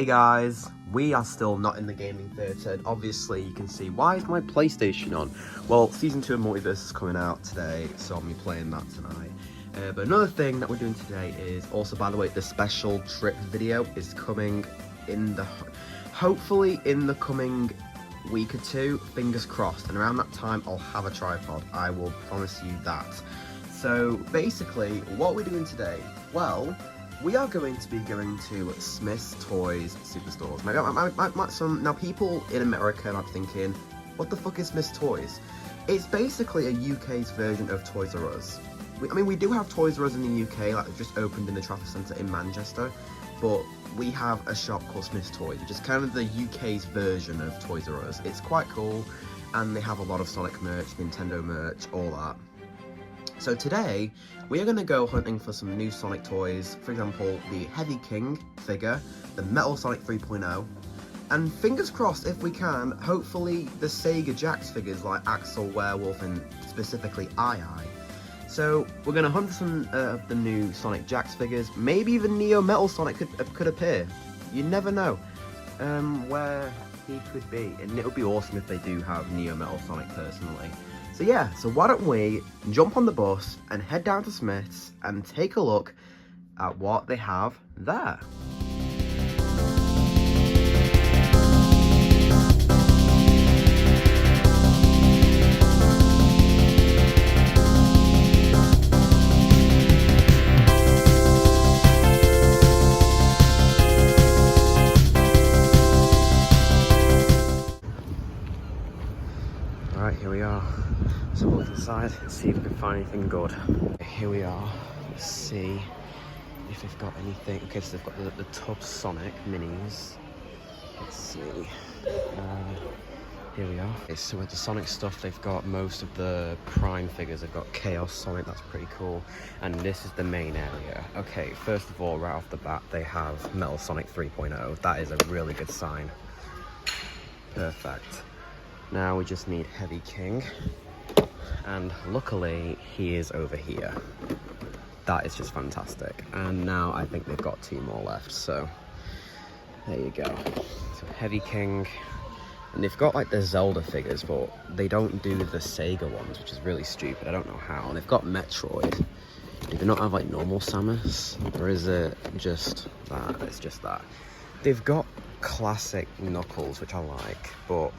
Hey guys, we are still not in the gaming theatre, and obviously you can see, why is my PlayStation on? Well, Season 2 of Multiverse is coming out today, so I'll be playing that tonight. But another thing that we're doing today is, also by the way, the special trip video is coming in the, hopefully in the coming week or two, fingers crossed, and around that time I'll have a tripod, I will promise you that. So basically, what we're doing today, well, we are going to be going to Smith's Toys Superstores. Now people in America might be thinking, what the fuck is Smith's Toys? It's basically a UK's version of Toys R Us. We do have Toys R Us in the UK, like they've just opened in the Trafford Centre in Manchester, but we have a shop called Smith's Toys, which is kind of the UK's version of Toys R Us. It's quite cool, and they have a lot of Sonic merch, Nintendo merch, all that. So today, we are going to go hunting for some new Sonic toys, for example, the Heavy King figure, the Metal Sonic 3.0, and fingers crossed, if we can, hopefully the Sega Jakks figures like Axel, Werewolf, and specifically Eye. So we're going to hunt some of the new Sonic Jakks figures, maybe even Neo Metal Sonic could appear. You never know where he could be, and it would be awesome if they do have Neo Metal Sonic personally. So yeah, so why don't we jump on the bus and head down to Smith's and take a look at what they have there. Alright, here we are. So we'll look inside and see if we can find anything good. Here we are. Let's see if they've got anything. Okay, so they've got the Tub Sonic minis. Let's see. Here we are. Okay, so with the Sonic stuff, they've got most of the Prime figures. They've got Chaos Sonic, that's pretty cool. And this is the main area. Okay, first of all, right off the bat, they have Metal Sonic 3.0. That is a really good sign. Perfect. Now we just need Heavy King. And luckily, he is over here. That is just fantastic. And now I think they've got 2 more left, so there you go. So Heavy King. And they've got like the Zelda figures, but they don't do the Sega ones, which is really stupid. I don't know how. And they've got Metroid. Do they not have like normal Samus? Or is it just that? It's just that. They've got classic Knuckles, which I like, but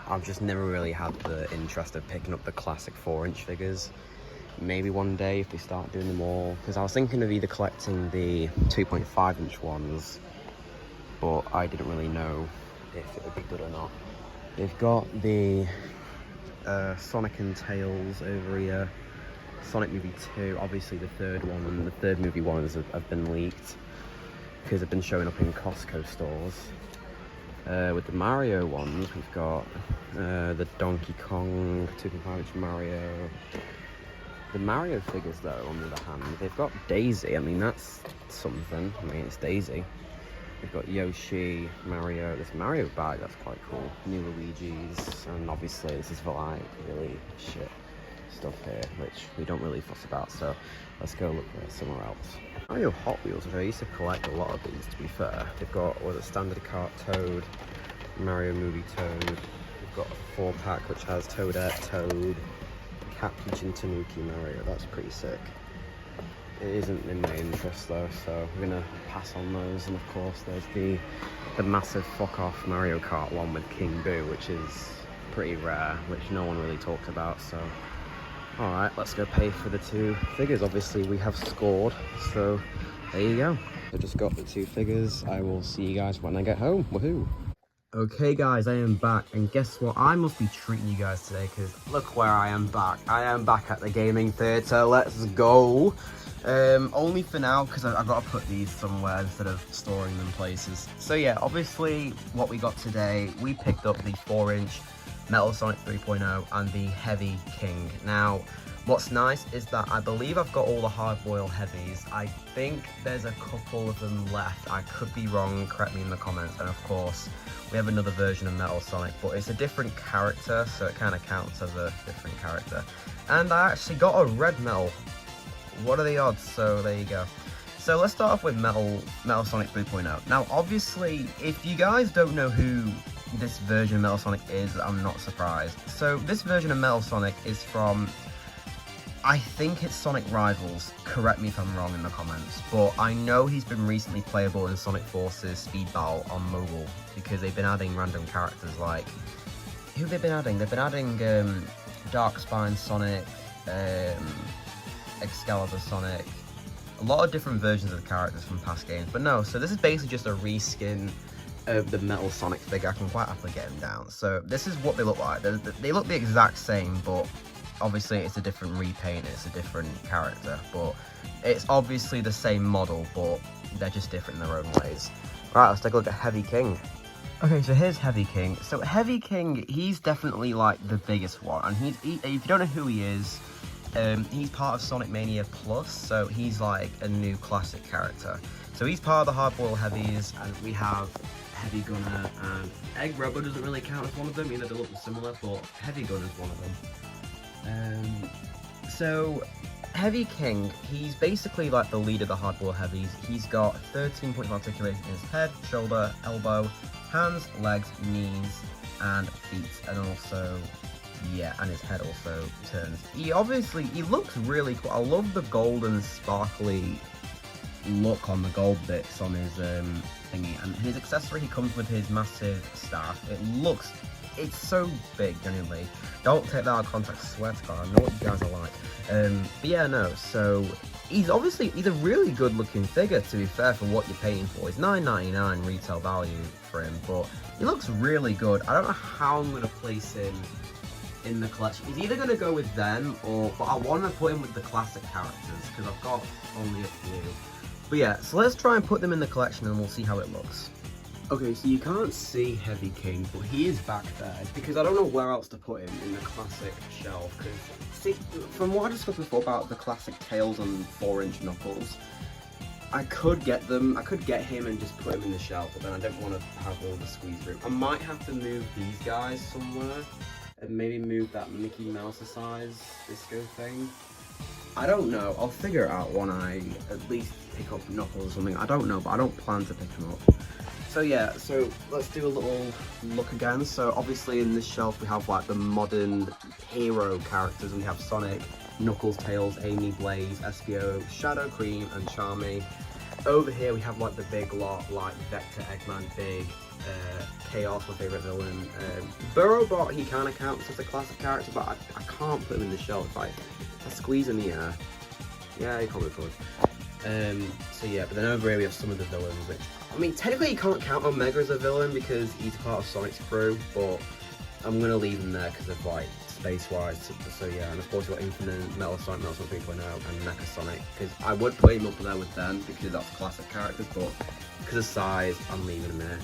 I've just never really had the interest of picking up the classic 4-inch figures. Maybe one day if they start doing them all, because I was thinking of either collecting the 2.5-inch ones, but I didn't really know if it would be good or not. They've got the Sonic and Tails over here, Sonic Movie 2, obviously the third one, and the third movie ones have been leaked because they've been showing up in Costco stores. With the Mario ones, we've got the Donkey Kong 2.5-inch Mario. The Mario figures, though, on the other hand, they've got Daisy. I mean, that's something. I mean, it's Daisy. We've got Yoshi, Mario. This Mario bag, that's quite cool. New Luigi's, and obviously this is for like really shit stuff here, which we don't really fuss about. So let's go look for somewhere else. Mario Hot Wheels, which I used to collect a lot of these, to be fair. They've got, what is it, Standard Cart Toad, Mario Movie Toad. We've got a 4-pack which has Toadette, Toad, Cat, Peach and Tanuki Mario. That's pretty sick. It isn't in my interest though, so we're gonna pass on those. And of course there's the massive fuck off Mario Kart one with King Boo, which is pretty rare, which no one really talks about, so alright, let's go pay for the 2 figures. Obviously, we have scored, so there you go. I just got the 2 figures. I will see you guys when I get home. Woohoo! Okay, guys, I am back, and guess what? I must be treating you guys today, because look where I am back. I am back at the gaming theatre. Let's go! Only for now, because I've got to put these somewhere instead of storing them places. So yeah, obviously, what we got today, we picked up the 4-inch Metal Sonic 3.0 and the Heavy King. Now, what's nice is that I believe I've got all the hard-boiled heavies. I think there's a couple of them left. I could be wrong, correct me in the comments. And of course, we have another version of Metal Sonic, but it's a different character, so it kind of counts as a different character. And I actually got a red metal. What are the odds? So there you go. So let's start off with Metal Sonic 3.0. Now, obviously, if you guys don't know who this version of Metal Sonic is, I'm not surprised. So this version of Metal Sonic is from, I think it's Sonic Rivals. Correct me if I'm wrong in the comments, but I know he's been recently playable in Sonic Forces Speed Battle on mobile because they've been adding random characters like, who have they been adding? They've been adding Dark Spine Sonic, Excalibur Sonic, a lot of different versions of the characters from past games. But no, so this is basically just a reskin of the Metal Sonic figure. I can quite happily get him down. So this is what they look like. They look the exact same, but obviously it's a different repaint, it's a different character. But it's obviously the same model, but they're just different in their own ways. Right, let's take a look at Heavy King. Okay, so here's Heavy King. So Heavy King, he's definitely like the biggest one, and if you don't know who he is, he's part of Sonic Mania Plus, so he's like a new classic character. So he's part of the Hardboiled Heavies, and we have Heavy Gunner, and Egg Rubber doesn't really count as one of them, even though they look similar, but Heavy Gunner's one of them. So Heavy King, he's basically like the leader of the Hardboiled Heavies. He's got 13 points of articulation in his head, shoulder, elbow, hands, legs, knees, and feet, and also, yeah, and his head also turns. He looks really cool. I love the golden sparkly look on the gold bits on his thingy, and his accessory, he comes with his massive staff. It's so big, genuinely. Don't take that out of context, I swear to God, I know what you guys are like. But yeah, no, so he's a really good looking figure, to be fair, for what you're paying for. It's $9.99 retail value for him, but he looks really good. I don't know how I'm going to place him in the collection. He's either going to go with them, but I want to put him with the classic characters, because I've got only a few. But yeah, so let's try and put them in the collection and we'll see how it looks. Okay, so you can't see Heavy King, but he is back there. It's because I don't know where else to put him in the classic shelf. Because, see, from what I discussed before about the classic Tails and 4-inch Knuckles, I could get him and just put him in the shelf, but then I don't want to have all the squeeze through. I might have to move these guys somewhere, and maybe move that Mickey Mouse size disco thing. I don't know. I'll figure it out when I at least pick up Knuckles or something. I don't know, but I don't plan to pick him up. So yeah, so let's do a little look again. So obviously in this shelf we have like the modern hero characters, and we have Sonic, Knuckles, Tails, Amy, Blaze, Espio, Shadow, Cream, and Charmy. Over here we have like the big lot, like Vector, Eggman, Big, Chaos, my favourite villain. Burrowbot, he kind of counts as a classic character, but I can't put him in the shelf. If I squeeze in the air, yeah, he probably could. So yeah, but then over here we have some of the villains, which, I mean, technically you can't count Omega as a villain because he's part of Sonic's crew, but I'm going to leave him there because of, like, space-wise. So yeah, and of course we've got Infinite, Metal Sonic 3.0, and Mecha Sonic, because I would put him up there with them because that's classic characters, but because of size, I'm leaving him there.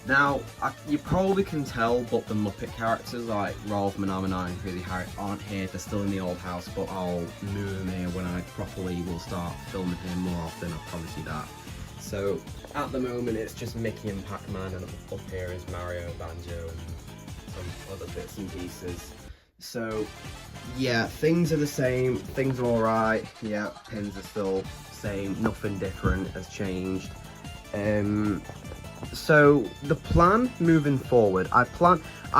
Now, you probably can tell, but the Muppet characters like Rolf, Manama, and really aren't here. They're still in the old house, but I'll move them here when I properly will start filming here more often. I'll promise you that. So at the moment, it's just Mickey and Pac-Man, and up here is Mario, Banjo, and some other bits and pieces. So yeah, things are the same. Things are all right. Yeah, pins are still the same. Nothing different has changed. So the plan moving forward, I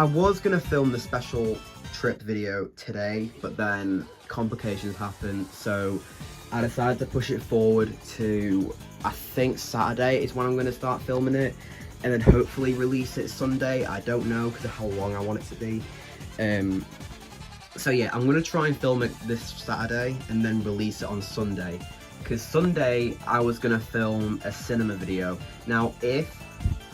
was going to film the special trip video today, but then complications happened, so I decided to push it forward to, I think Saturday is when I'm going to start filming it, and then hopefully release it Sunday. I don't know because of how long I want it to be. So yeah, I'm going to try and film it this Saturday and then release it on Sunday, because Sunday I was going to film a cinema video. Now if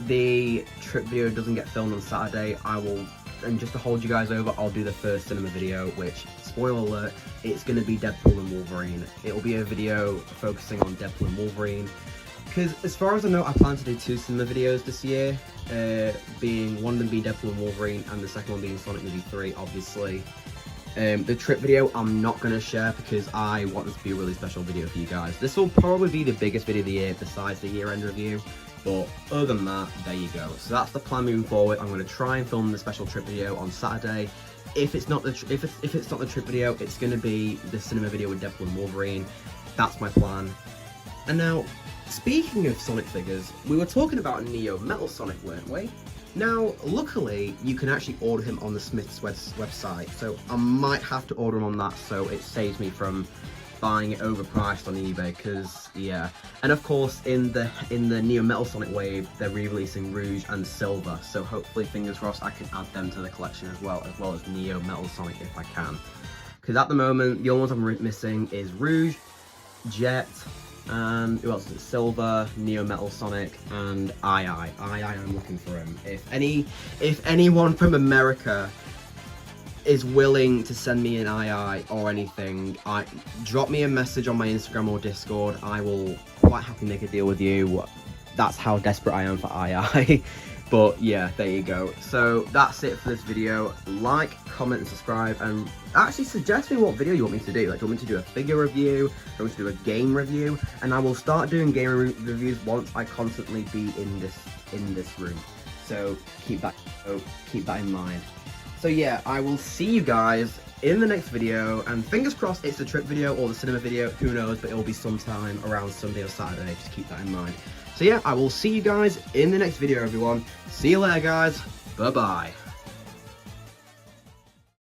the trip video doesn't get filmed on Saturday, I will, and just to hold you guys over, I'll do the first cinema video, which, spoiler alert, it's going to be Deadpool and Wolverine. It'll be a video focusing on Deadpool and Wolverine, because as far as I know, I plan to do 2 cinema videos this year, one of them being Deadpool and Wolverine, and the second one being Sonic Movie 3, obviously. The trip video I'm not going to share because I want this to be a really special video for you guys. This will probably be the biggest video of the year besides the year-end review. But other than that, there you go. So that's the plan moving forward. I'm going to try and film the special trip video on Saturday. If it's not the trip video, it's going to be the cinema video with Deadpool and Wolverine. That's my plan. And now, speaking of Sonic figures, we were talking about Neo Metal Sonic, weren't we? Now, luckily, you can actually order him on the Smith's website, so I might have to order him on that so it saves me from buying it overpriced on eBay, because, yeah. And of course, in the Neo Metal Sonic wave, they're re-releasing Rouge and Silver, so hopefully, fingers crossed, I can add them to the collection as well as Neo Metal Sonic if I can. Because at the moment, the only ones I'm missing is Rouge, Jet, and who else is it? Silver, Neo Metal Sonic, and II. I'm looking for him. If anyone from America is willing to send me an II or anything, drop me a message on my Instagram or Discord. I will quite happily make a deal with you. That's how desperate I am for II. But yeah, there you go. So that's it for this video. Like, comment, and subscribe, and actually suggest me what video you want me to do. Like, do you want me to do a figure review? Do you want me to do a game review? And I will start doing game reviews once I constantly be in this room. So keep that in mind. So yeah, I will see you guys in the next video, and fingers crossed it's the trip video or the cinema video, who knows, but it will be sometime around Sunday or Saturday, just keep that in mind. So yeah, I will see you guys in the next video, everyone. See you later, guys. Bye-bye.